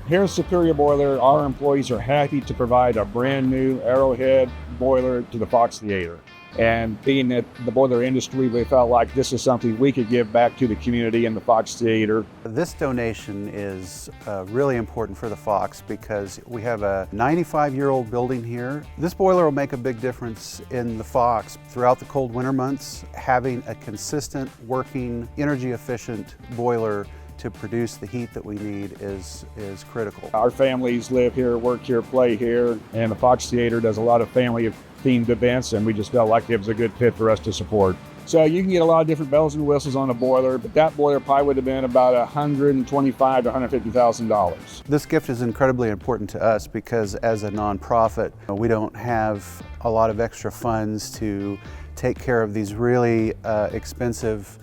Here at Superior Boiler, our employees are happy to provide a brand new Arrowhead boiler to the Fox Theater. And being in the boiler industry, we felt like this is something we could give back to the community and the Fox Theater. This donation is really important for the Fox because we have a 95-year-old building here. This boiler will make a big difference in the Fox. Throughout the cold winter months, having a consistent, working, energy-efficient boiler to produce the heat that we need is critical. Our families live here, work here, play here, and the Fox Theater does a lot of family-themed events, and we just felt like it was a good fit for us to support. So you can get a lot of different bells and whistles on a boiler, but that boiler probably would have been about $125,000 to $150,000. This gift is incredibly important to us because as a nonprofit, we don't have a lot of extra funds to take care of these really expensive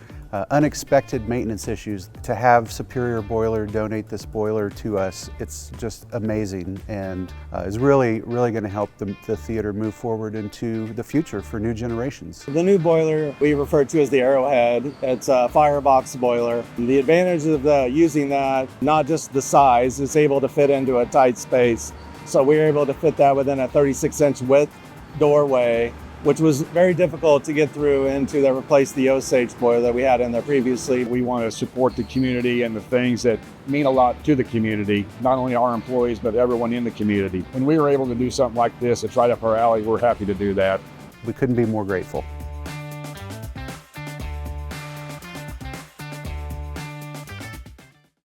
unexpected maintenance issues. To have Superior Boiler donate this boiler to us, it's just amazing and is really going to help the theater move forward into the future for new generations. The new boiler we refer to as the Arrowhead. It's a firebox boiler. The advantage of using that, not just the size, it's able to fit into a tight space. So we were able to fit that within a 36-inch width doorway, which was very difficult to get through and to replace the Osage boiler that we had in there previously. We want to support the community and the things that mean a lot to the community, not only our employees, but everyone in the community. When we were able to do something like this, it's right up our alley. We're happy to do that. We couldn't be more grateful.